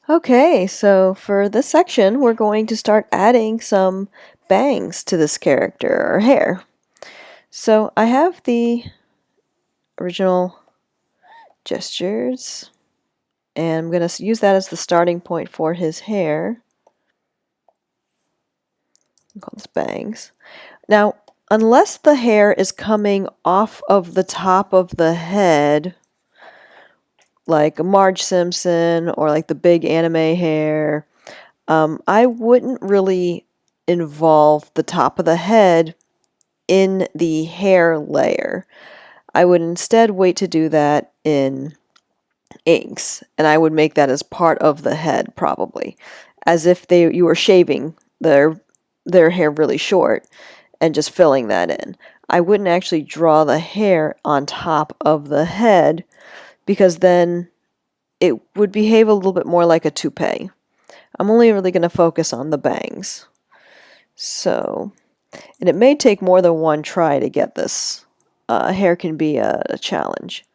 Okay, so for this section, we're going to start adding some bangs to this character, or hair. So I have the original gestures, and I'm going to use that as the starting point for his hair. I'll call this bangs. Now, unless the hair is coming off of the top of the head, like Marge Simpson or like the big anime hair, I wouldn't really involve the top of the head in the hair layer. I would instead wait to do that in inks, and I would make that as part of the head, probably, as if you were shaving their hair really short and just filling that in. I wouldn't actually draw the hair on top of the head, because then it would behave a little bit more like a toupee. I'm only really going to focus on the bangs. So, and it may take more than one try to get this. Hair can be a challenge.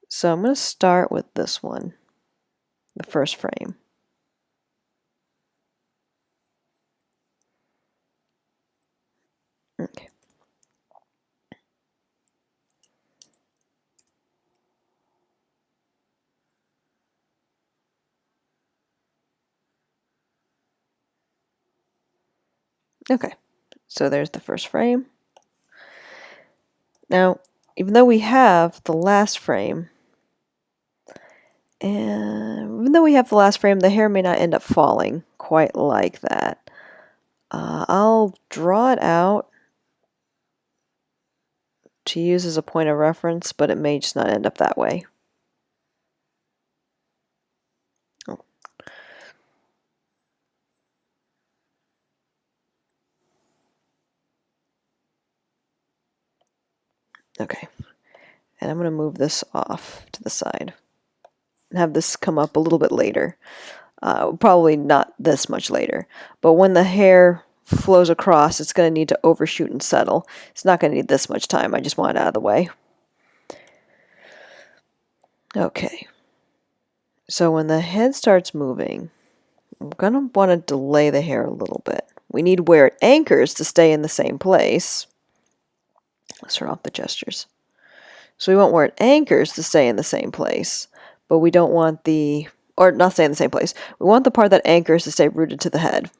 So I'm going to start with this one, the first frame. Okay. Okay, so there's the first frame. Now, even though we have the last frame, the hair may not end up falling quite like that. I'll draw it out to use as a point of reference, but it may just not end up that way. Oh. Okay, and I'm going to move this off to the side and have this come up a little bit later. Probably not this much later, but when the hair flows across, it's going to need to overshoot and settle. It's not going to need this much time. I just want it out of the way. Okay, so when the head starts moving, I'm going to want to delay the hair a little bit. We need where it anchors to stay in the same place. Let's turn off the gestures. So we want where it anchors to stay in the same place, but we don't want or not stay in the same place. We want the part that anchors to stay rooted to the head.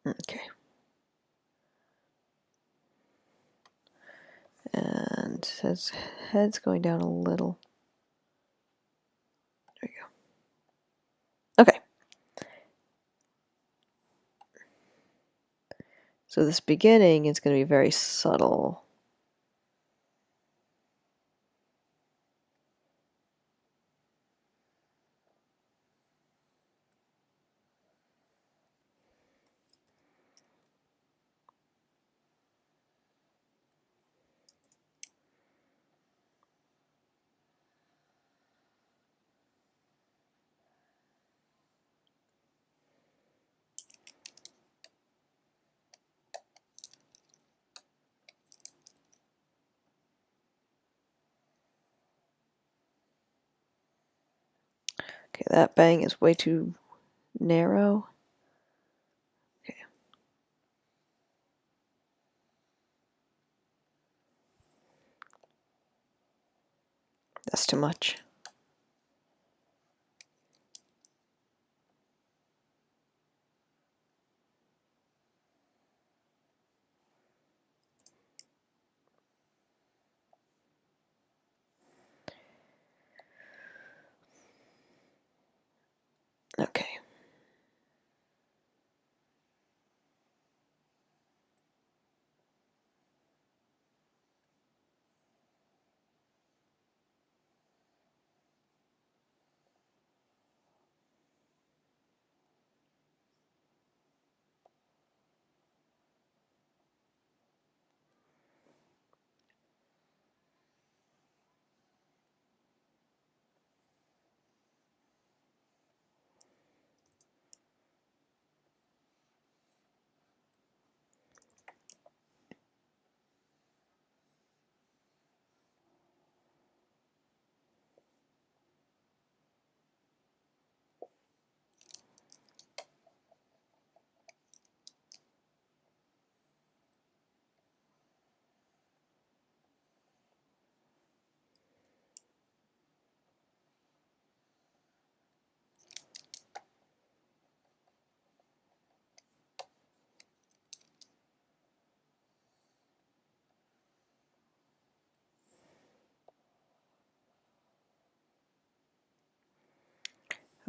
Okay. And his head's going down a little. There we go. Okay. So this beginning is going to be very subtle. Okay, that bang is way too narrow. Okay. That's too much.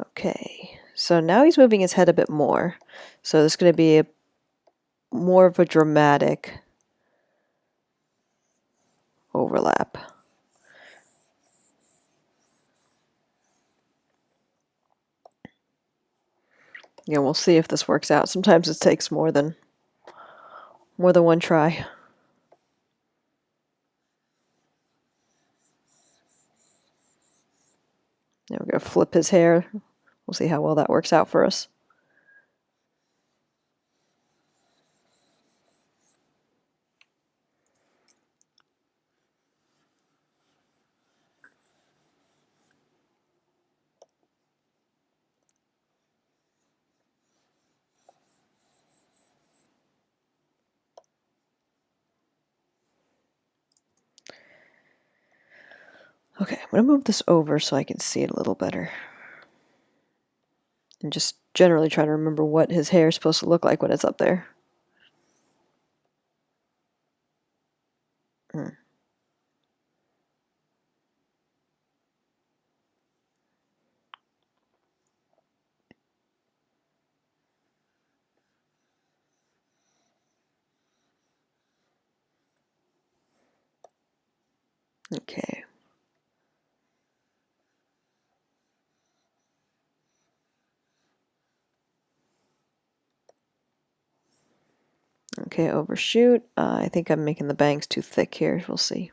Okay, so now he's moving his head a bit more. So there's going to be more of a dramatic overlap. Yeah, we'll see if this works out. Sometimes it takes more than one try. Now we're going to flip his hair. We'll see how well that works out for us. Okay, I'm going to move this over so I can see it a little better. And just generally try to remember what his hair is supposed to look like when it's up there. Okay. Okay, overshoot. I think I'm making the bangs too thick here. We'll see.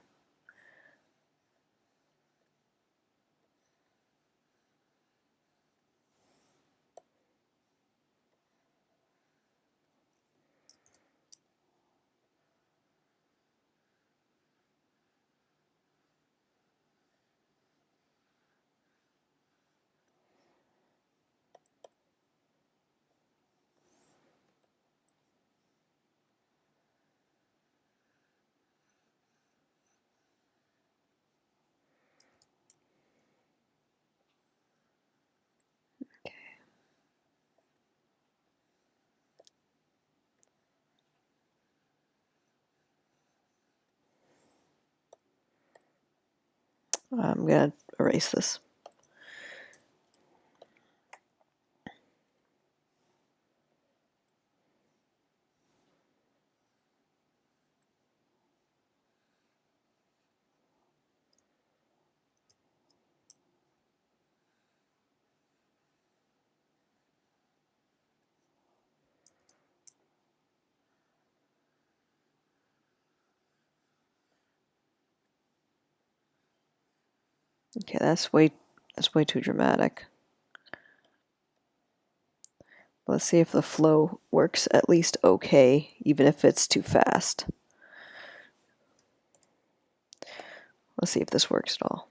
I'm going to erase this. Okay, that's way too dramatic. Let's see if the flow works at least okay, even if it's too fast. Let's see if this works at all.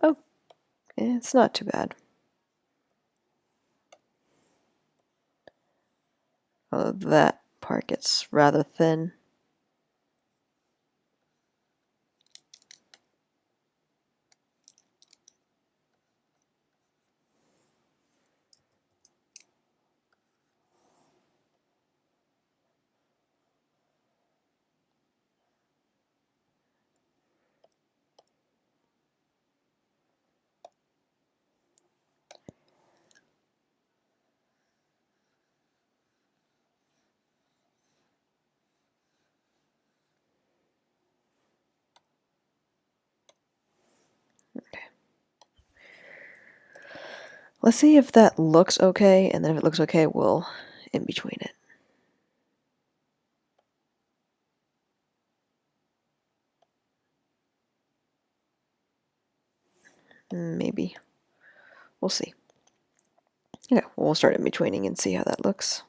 Oh, it's not too bad. Although that part gets rather thin. Let's see if that looks okay, and then if it looks okay, we'll in between it. Maybe. We'll see. Yeah, we'll start in betweening and see how that looks.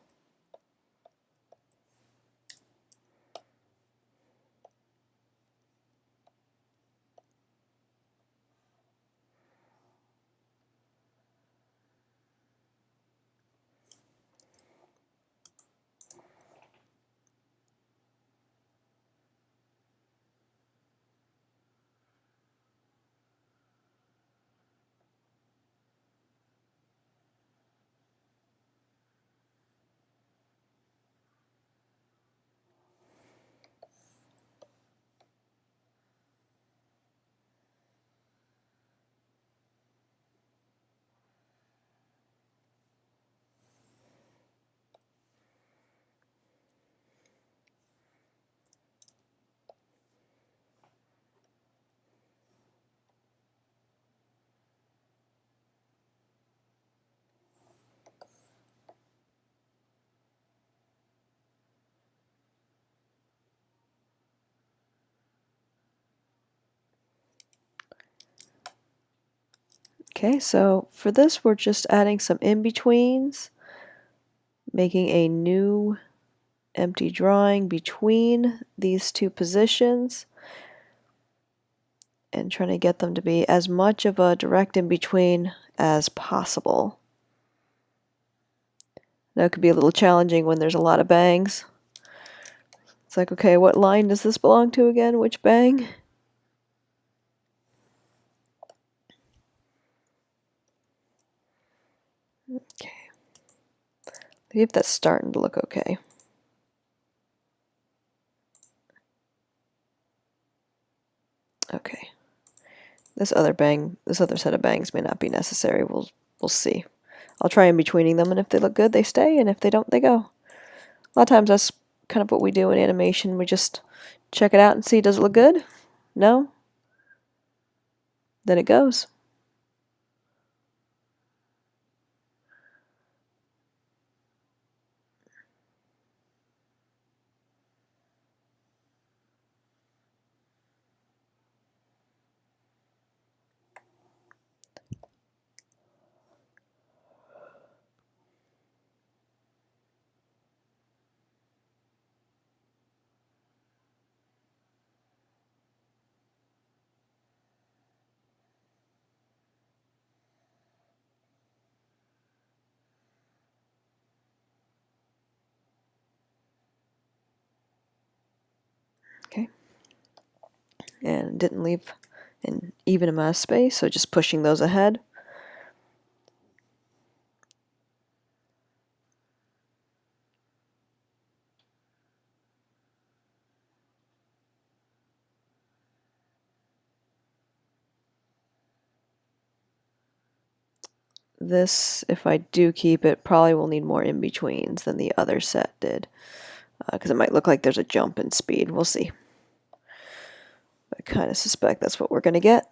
Okay, so for this we're just adding some in-betweens, making a new empty drawing between these two positions, and trying to get them to be as much of a direct in-between as possible. That could be a little challenging when there's a lot of bangs. It's like, okay, what line does this belong to again? Which bang? Okay. See if that's starting to look okay. Okay. This other set of bangs may not be necessary. We'll see. I'll try in-betweening them, and if they look good, they stay, and if they don't, they go. A lot of times that's kind of what we do in animation. We just check it out and see, does it look good? No? Then it goes. Okay. And didn't leave an even amount of space, so just pushing those ahead. This, if I do keep it, probably will need more in-betweens than the other set did, because it might look like there's a jump in speed. We'll see. I kind of suspect that's what we're going to get.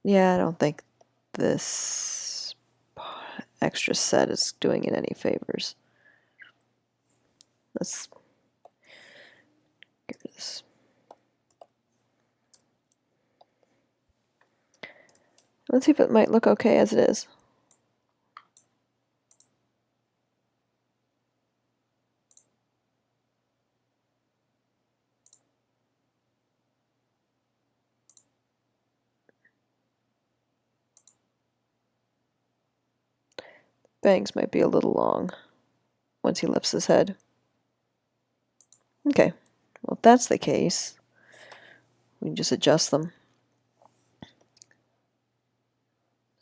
Yeah, I don't think this extra set is doing it any favors. Let's get rid of this. Let's see if it might look okay as it is. Bangs might be a little long once he lifts his head. Okay, well if that's the case, we can just adjust them.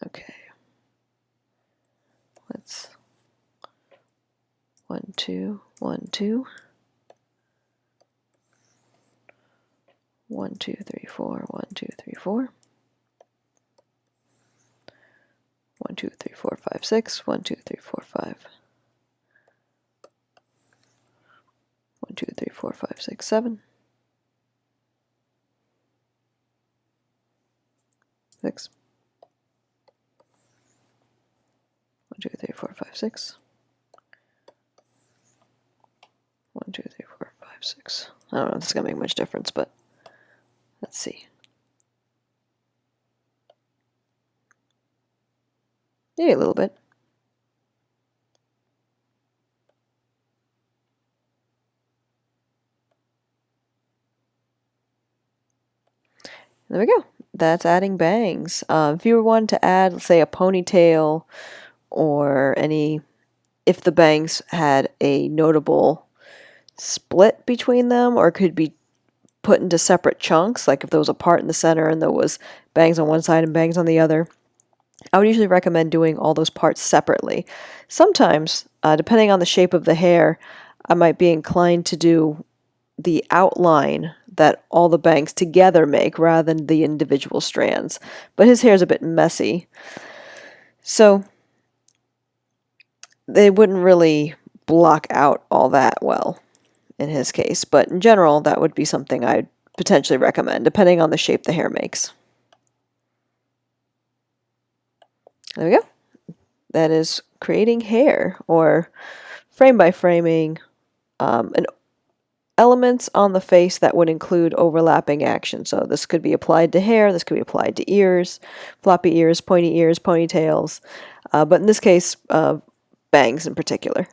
Okay. Let's 1, 2, 1, 2. 1, 2, 3, 4, 1, 2, 3, 4. 1, 2, 3, 4, 5, 6. 1, 2, 3, 4, 5. 1, 2, 3, 4, 5, 6, 7. 6. 1, 2, 3, 4, 5, 6. 1, 2, 3, 4, 5, 6. I don't know if this is going to make much difference, but let's see. Yeah, a little bit. There we go. That's adding bangs. If you were wanting to add, let's say, a ponytail or if the bangs had a notable split between them or could be put into separate chunks, like if there was a part in the center and there was bangs on one side and bangs on the other, I would usually recommend doing all those parts separately. Sometimes, depending on the shape of the hair, I might be inclined to do the outline that all the bangs together make rather than the individual strands. But his hair is a bit messy, so they wouldn't really block out all that well in his case. But in general, that would be something I'd potentially recommend, depending on the shape the hair makes. There we go. That is creating hair or frame by framing an elements on the face that would include overlapping action. So this could be applied to hair, this could be applied to ears, floppy ears, ponytails, but in this case, bangs in particular.